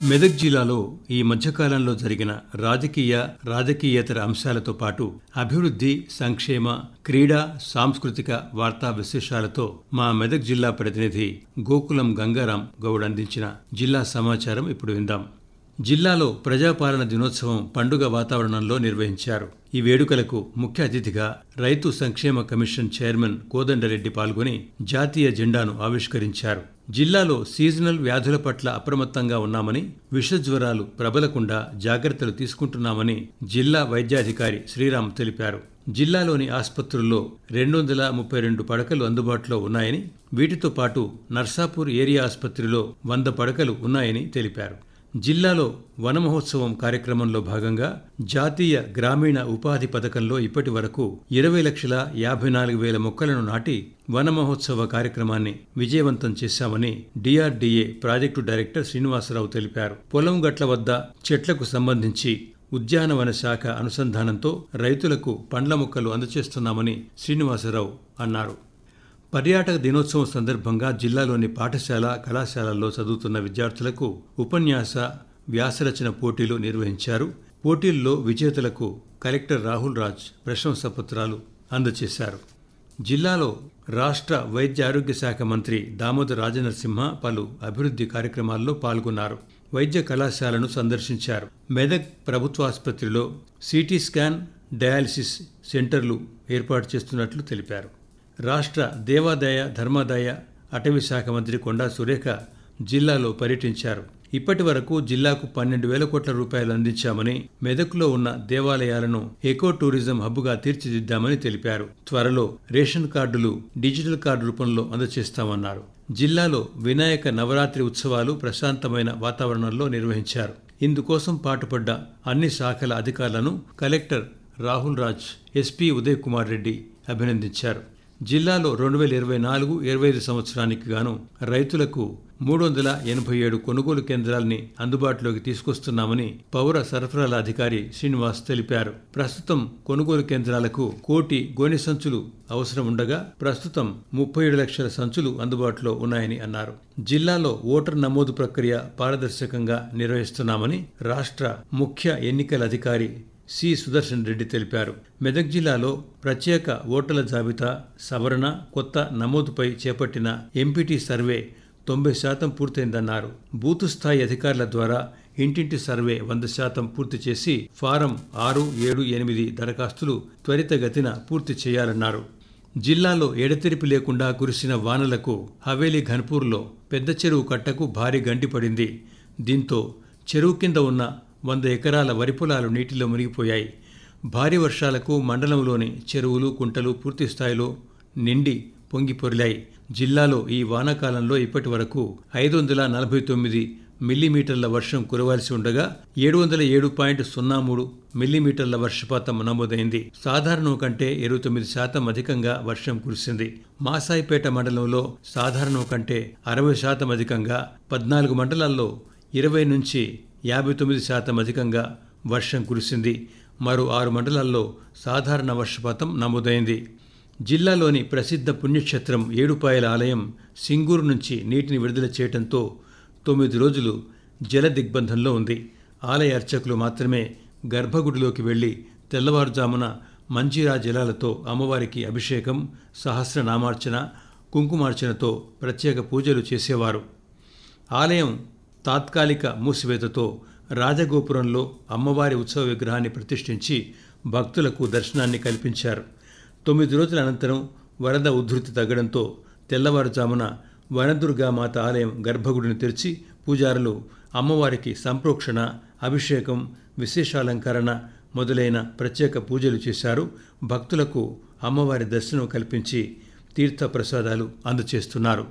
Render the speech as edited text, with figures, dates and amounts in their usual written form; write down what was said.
మెదక్ జిల్లాలో ఈ మధ్యకాలంలో జరిగిన రాజకీయేతర అంశాలతో పాటు అభివృద్ధి, సంక్షేమ, క్రీడా, సాంస్కృతిక వార్తా విశేషాలతో మా మెదక్ జిల్లా ప్రతినిధి గోకులం గంగారాం గౌడ్ అందించిన జిల్లా సమాచారం ఇప్పుడు విందాం. జిల్లాలో ప్రజాపాలన దినోత్సవం పండుగ వాతావరణంలో నిర్వహించారు. ఈ వేడుకలకు ముఖ్య అతిథిగా రైతు సంక్షేమ కమిషన్ చైర్మన్ కోదండరెడ్డి పాల్గొని జాతీయ జెండాను ఆవిష్కరించారు. జిల్లాలో సీజనల్ వ్యాధుల పట్ల అప్రమత్తంగా ఉన్నామని, విషజ్వరాలు ప్రబలకుండా జాగ్రత్తలు తీసుకుంటున్నామని జిల్లా వైద్యాధికారి శ్రీరామ్ తెలిపారు. జిల్లాలోని ఆసుపత్రుల్లో 232 పడకలు అందుబాటులో ఉన్నాయని, వీటితో పాటు నర్సాపూర్ ఏరియా ఆసుపత్రిలో 100 పడకలు ఉన్నాయని తెలిపారు. జిల్లాలో వన మహోత్సవం కార్యక్రమంలో భాగంగా జాతీయ గ్రామీణ ఉపాధి పథకంలో ఇప్పటి వరకు 20,54,000 మొక్కలను నాటి వన మహోత్సవ కార్యక్రమాన్ని విజయవంతం చేశామని డిఆర్డీఏ ప్రాజెక్టు డైరెక్టర్ శ్రీనివాసరావు తెలిపారు. పొలం గట్ల వద్ద చెట్లకు సంబంధించి ఉద్యానవన శాఖ అనుసంధానంతో రైతులకు పండ్ల మొక్కలు అందజేస్తున్నామని శ్రీనివాసరావు అన్నారు. పర్యాటక దినోత్సవం సందర్భంగా జిల్లాలోని పాఠశాల, కళాశాలల్లో చదువుతున్న విద్యార్థులకు ఉపన్యాస, వ్యాసరచన పోటీలు నిర్వహించారు. పోటీల్లో విజేతలకు కలెక్టర్ రాహుల్ రాజ్ ప్రశంసాపత్రాలు అందజేశారు. జిల్లాలో రాష్ట్ర వైద్య ఆరోగ్య శాఖ మంత్రి దామోదర్ రాజనరసింహ పలు అభివృద్ధి కార్యక్రమాల్లో పాల్గొన్నారు. వైద్య కళాశాలను సందర్శించారు. మెదక్ ప్రభుత్వాసుపత్రిలో సిటీ స్కాన్, డయాలసిస్ సెంటర్లు ఏర్పాటు చేస్తున్నట్లు తెలిపారు. రాష్ట్ర దేవాదాయ, ధర్మాదాయ, అటవీ శాఖ మంత్రి కొండా సురేఖ జిల్లాలో పర్యటించారు. ఇప్పటి వరకు జిల్లాకు 12,000 కోట్ల రూపాయలు అందించామని, మెదక్లో ఉన్న దేవాలయాలను ఎకో టూరిజం హబ్గా తీర్చిదిద్దామని తెలిపారు. త్వరలో రేషన్ కార్డులు డిజిటల్ కార్డు రూపంలో అందజేస్తామన్నారు. జిల్లాలో వినాయక నవరాత్రి ఉత్సవాలు ప్రశాంతమైన వాతావరణంలో నిర్వహించారు. ఇందుకోసం పాటుపడ్డ అన్ని శాఖల అధికారులను కలెక్టర్ రాహుల్ రాజ్, ఎస్పీ ఉదయ్ కుమార్ రెడ్డి అభినందించారు. జిల్లాలో 2024-25 సంవత్సరానికి గాను రైతులకు 387 కొనుగోలు కేంద్రాల్ని అందుబాటులోకి తీసుకొస్తున్నామని పౌర సరఫరాల అధికారి శ్రీనివాస్ తెలిపారు. ప్రస్తుతం కొనుగోలు కేంద్రాలకు 1 కోటి గోనె సంచులు అవసరం ఉండగా ప్రస్తుతం 37 లక్షల సంచులు అందుబాటులో ఉన్నాయని అన్నారు. జిల్లాలో ఓటర్ నమోదు ప్రక్రియ పారదర్శకంగా నిర్వహిస్తున్నామని రాష్ట్ర ముఖ్య ఎన్నికల అధికారి సి సుదర్శన్ రెడ్డి తెలిపారు. మెదక్ జిల్లాలో ప్రత్యేక ఓటర్ల జాబితా సవరణ, కొత్త నమోదుపై చేపట్టిన ఎంపీటీ సర్వే 90% పూర్తయిందన్నారు. బూతు స్థాయి అధికారుల ద్వారా ఇంటింటి సర్వే 100% పూర్తి చేసి ఫారం 6, 7, 8 దరఖాస్తులు త్వరితగతిన పూర్తి చేయాలన్నారు. జిల్లాలో ఎడతెరిపి లేకుండా కురిసిన వానలకు హవేలీ ఘన్పూర్లో పెద్ద చెరువు కట్టకు భారీ గండి పడింది. దీంతో చెరువు కింద ఉన్న 100 ఎకరాల వరి పొలాలు నీటిలో మునిగిపోయాయి. భారీ వర్షాలకు మండలంలోని చెరువులు, కుంటలు పూర్తి స్థాయిలో నిండి పొంగి పొర్లాయి. జిల్లాలో ఈ వానాకాలంలో ఇప్పటి వరకు 549 మిల్లీమీటర్ల వర్షం కురవాల్సి ఉండగా 707.03 మిల్లీమీటర్ల వర్షపాతం నమోదైంది. సాధారణం కంటే 29% అధికంగా వర్షం కురిసింది. మాసాయిపేట మండలంలో సాధారణం కంటే 60% అధికంగా, 14 మండలాల్లో 20 నుంచి 59% అధికంగా వర్షం కురిసింది. మరో 6 మండలాల్లో సాధారణ వర్షపాతం నమోదైంది. జిల్లాలోని ప్రసిద్ధ పుణ్యక్షేత్రం ఏడుపాయల ఆలయం సింగూరు నుంచి నీటిని విడుదల చేయడంతో 9 రోజులు జల దిగ్బంధంలో ఉంది. ఆలయ అర్చకులు మాత్రమే గర్భగుడిలోకి వెళ్లి తెల్లవారుజామున మంజీరా జలాలతో అమ్మవారికి అభిషేకం, సహస్రనామార్చన, కుంకుమార్చనతో ప్రత్యేక పూజలు చేసేవారు. ఆలయం తాత్కాలిక మూసివేతతో రాజగోపురంలో అమ్మవారి ఉత్సవ విగ్రహాన్ని ప్రతిష్ఠించి భక్తులకు దర్శనాన్ని కల్పించారు. 9 రోజుల అనంతరం వరద ఉధృతి తగ్గడంతో తెల్లవారుజామున వనదుర్గామాత ఆలయం గర్భగుడిని తెరిచి పూజారులు అమ్మవారికి సంప్రోక్షణ, అభిషేకం, విశేషాలంకరణ మొదలైన ప్రత్యేక పూజలు చేశారు. భక్తులకు అమ్మవారి దర్శనం కల్పించి తీర్థ ప్రసాదాలు అందజేస్తున్నారు.